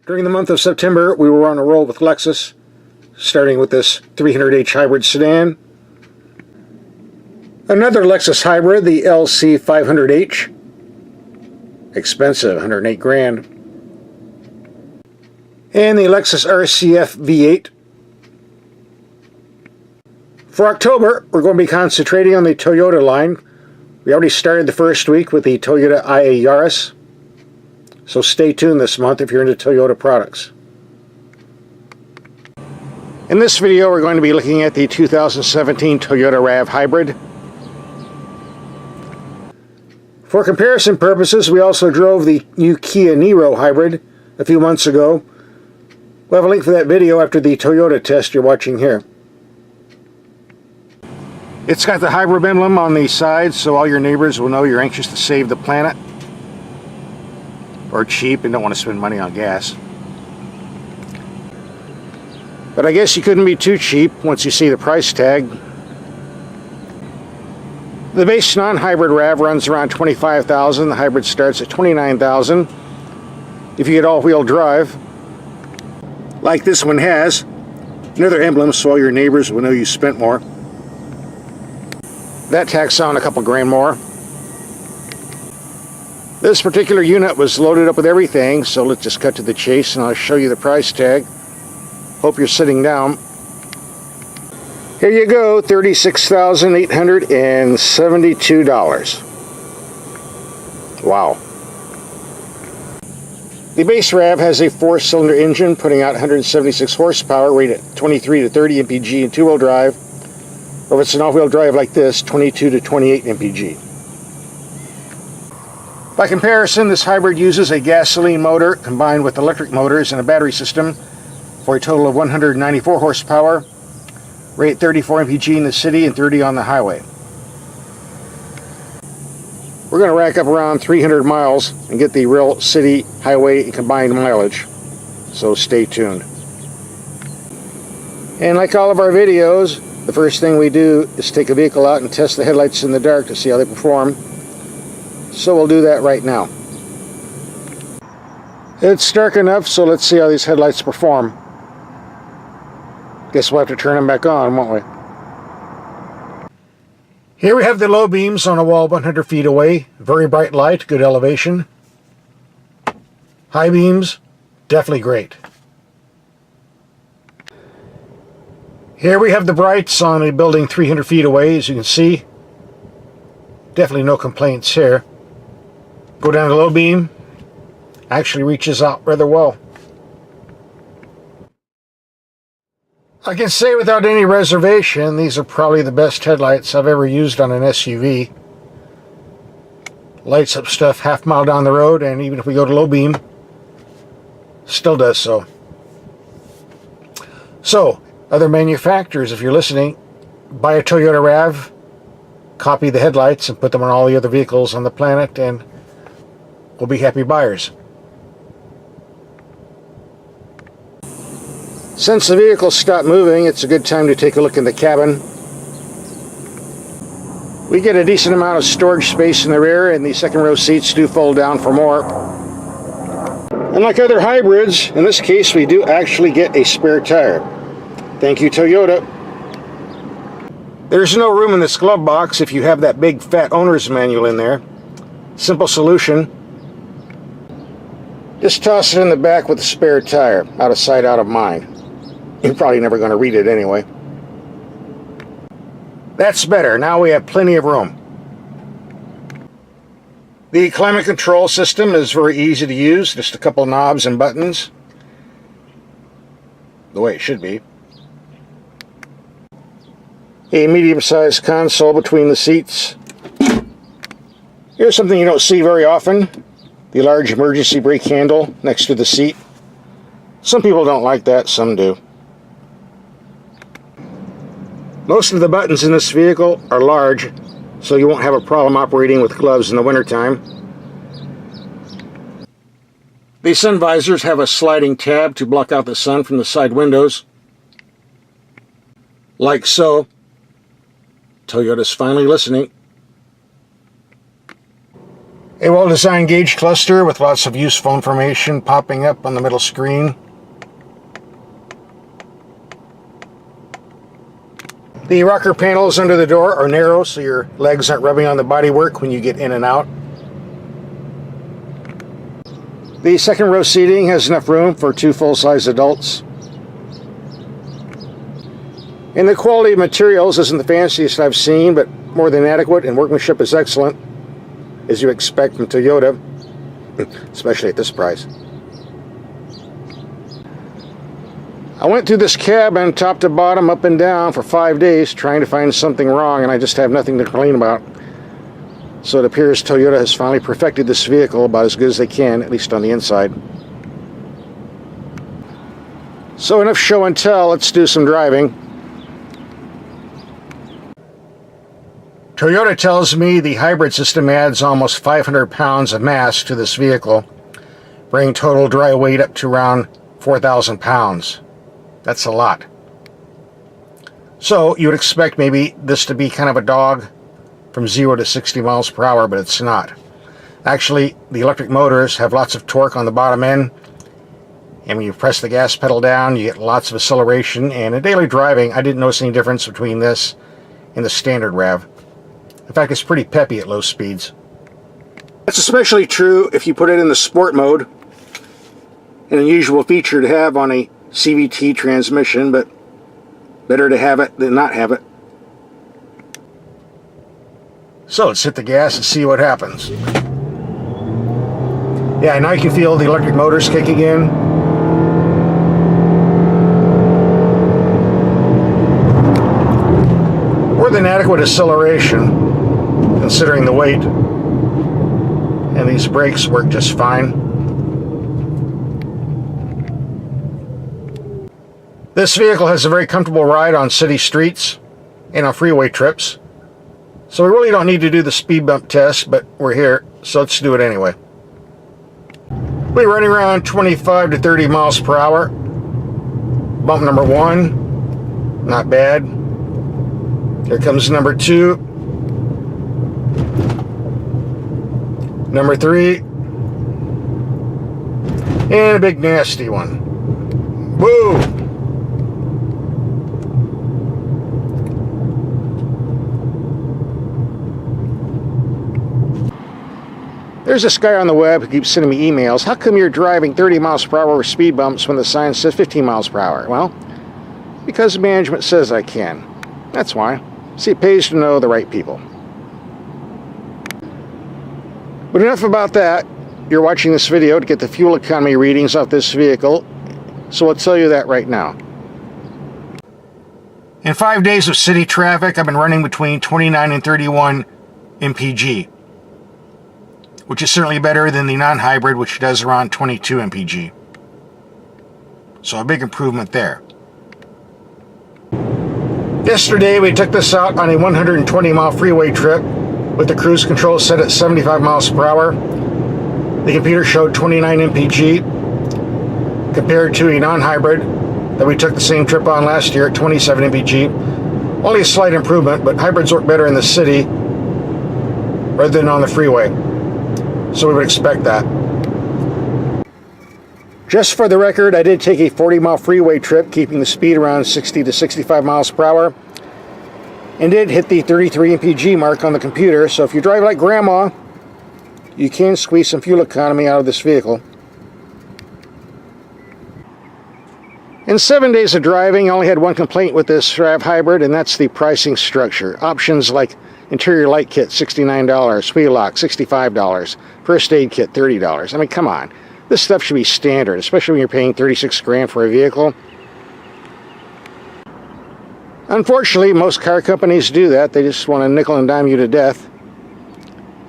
During the month of September, we were on a roll with Lexus, starting with this 300h hybrid sedan. Another Lexus hybrid, the LC500H. Expensive, 108 grand. And the Lexus RCF V8. For October, we're going to be concentrating on the Toyota line. We already started the first week with the Toyota IA Yaris. So stay tuned this month if you're into Toyota products. In this video, we're going to be looking at the 2017 Toyota RAV Hybrid. For comparison purposes, we also drove the new Kia Niro Hybrid a few months ago. We'll have a link for that video after the Toyota test you're watching here. It's got the hybrid emblem on the side, so all your neighbors will know you're anxious to save the planet. Or cheap and don't want to spend money on gas. But I guess you couldn't be too cheap once you see the price tag. The base non-hybrid RAV runs around $25,000. The hybrid starts at $29,000. If you get all-wheel drive, like this one has, another emblem so all your neighbors will know you spent more. That tacks on a couple grand more. This particular unit was loaded up with everything, so let's just cut to the chase and I'll show you the price tag. Hope you're sitting down. Here you go, $36,872. Wow. The base RAV has a 4-cylinder engine putting out 176 horsepower, rated at 23 to 30 mpg in two-wheel drive. Or if it's an all-wheel drive like this, 22 to 28 mpg. By comparison, this hybrid uses a gasoline motor combined with electric motors and a battery system for a total of 194 horsepower, rate 34 mpg in the city and 30 on the highway. We're going to rack up around 300 miles and get the real city, highway, and combined mileage, so stay tuned. And like all of our videos, the first thing we do is take a vehicle out and test the headlights in the dark to see how they perform. So we'll do that right now. It's dark enough, so let's see how these headlights perform. Guess we'll have to turn them back on, won't we? Here we have the low beams on a wall 100 feet away. Very bright light, good elevation. High beams, definitely great. Here we have the brights on a building 300 feet away, as you can see. Definitely no complaints here. Go down to low beam. Actually reaches out rather well. I can say without any reservation, these are probably the best headlights I've ever used on an SUV. Lights up stuff half mile down the road, and even if we go to low beam, still does so. So, other manufacturers, if you're listening, buy a Toyota RAV, copy the headlights and put them on all the other vehicles on the planet, and we'll be happy buyers. Since the vehicle stopped moving, it's a good time to take a look in the cabin. We get a decent amount of storage space in the rear, and the second row seats do fold down for more. Unlike other hybrids, in this case we do actually get a spare tire. Thank you, Toyota. There's no room in this glove box if you have that big fat owner's manual in there. Simple solution. Just toss it in the back with a spare tire. Out of sight, out of mind. You're probably never going to read it anyway. That's better. Now we have plenty of room. The climate control system is very easy to use. Just a couple knobs and buttons. The way it should be. A medium-sized console between the seats. Here's something you don't see very often. The large emergency brake handle next to the seat. Some people don't like that, some do. Most of the buttons in this vehicle are large, so you won't have a problem operating with gloves in the wintertime. The sun visors have a sliding tab to block out the sun from the side windows. Like so. Toyota's finally listening. A well-designed gauge cluster with lots of useful information popping up on the middle screen. The rocker panels under the door are narrow, so your legs aren't rubbing on the bodywork when you get in and out. The second row seating has enough room for 2 full-size adults. And the quality of materials isn't the fanciest I've seen, but more than adequate, and workmanship is excellent, as you expect from Toyota, especially at this price. I went through this cabin top to bottom, up and down, for 5 days trying to find something wrong, and I just have nothing to complain about. So it appears Toyota has finally perfected this vehicle about as good as they can, at least on the inside. So enough show and tell, let's do some driving. Toyota tells me the hybrid system adds almost 500 pounds of mass to this vehicle, bringing total dry weight up to around 4,000 pounds. That's a lot. So you would expect maybe this to be kind of a dog from 0 to 60 miles per hour, but it's not. Actually, the electric motors have lots of torque on the bottom end, and when you press the gas pedal down, you get lots of acceleration, and in daily driving, I didn't notice any difference between this and the standard RAV. In fact, it's pretty peppy at low speeds. That's especially true if you put it in the sport mode, an unusual feature to have on a CVT transmission, but better to have it than not have it. So let's hit the gas and see what happens. Yeah, now you can feel the electric motors kicking in. More than adequate acceleration, considering the weight. And these brakes work just fine. This vehicle has a very comfortable ride on city streets and on freeway trips. So we really don't need to do the speed bump test, but we're here, so let's do it anyway. We're running around 25 to 30 miles per hour. Bump number 1, not bad. Here comes number 2. Number 3. And a big nasty one. Woo! There's this guy on the web who keeps sending me emails. How come you're driving 30 miles per hour with speed bumps when the sign says 15 miles per hour? Well, because management says I can. That's why. See, it pays to know the right people. But enough about that. You're watching this video to get the fuel economy readings off this vehicle, so I'll tell you that right now. In 5 days of city traffic, I've been running between 29 and 31 mpg. Which is certainly better than the non-hybrid, which does around 22 mpg. So a big improvement there. Yesterday we took this out on a 120-mile freeway trip with the cruise control set at 75 miles per hour. The computer showed 29 mpg compared to a non-hybrid that we took the same trip on last year at 27 mpg. Only a slight improvement, but hybrids work better in the city rather than on the freeway. So we would expect that. Just for the record, I did take a 40-mile freeway trip, keeping the speed around 60 to 65 miles per hour, and did hit the 33 mpg mark on the computer, so if you drive like grandma, you can squeeze some fuel economy out of this vehicle. In 7 days of driving, I only had one complaint with this RAV hybrid, and that's the pricing structure. Options like interior light kit, $69, wheel lock, $65, first aid kit, $30. I mean, come on. This stuff should be standard, especially when you're paying 36 grand for a vehicle. Unfortunately, most car companies do that. They just want to nickel and dime you to death.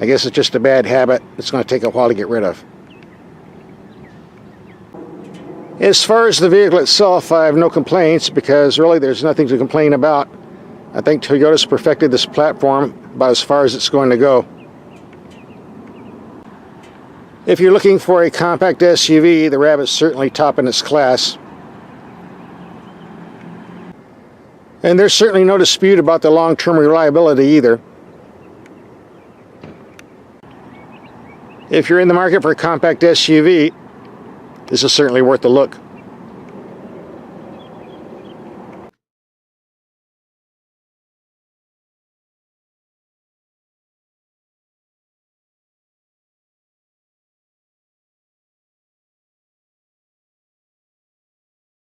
I guess it's just a bad habit. It's going to take a while to get rid of. As far as the vehicle itself, I have no complaints because really there's nothing to complain about. I think Toyota's perfected this platform about as far as it's going to go. If you're looking for a compact SUV, the RAV is certainly top in its class. And there's certainly no dispute about the long-term reliability either. If you're in the market for a compact SUV, this is certainly worth a look.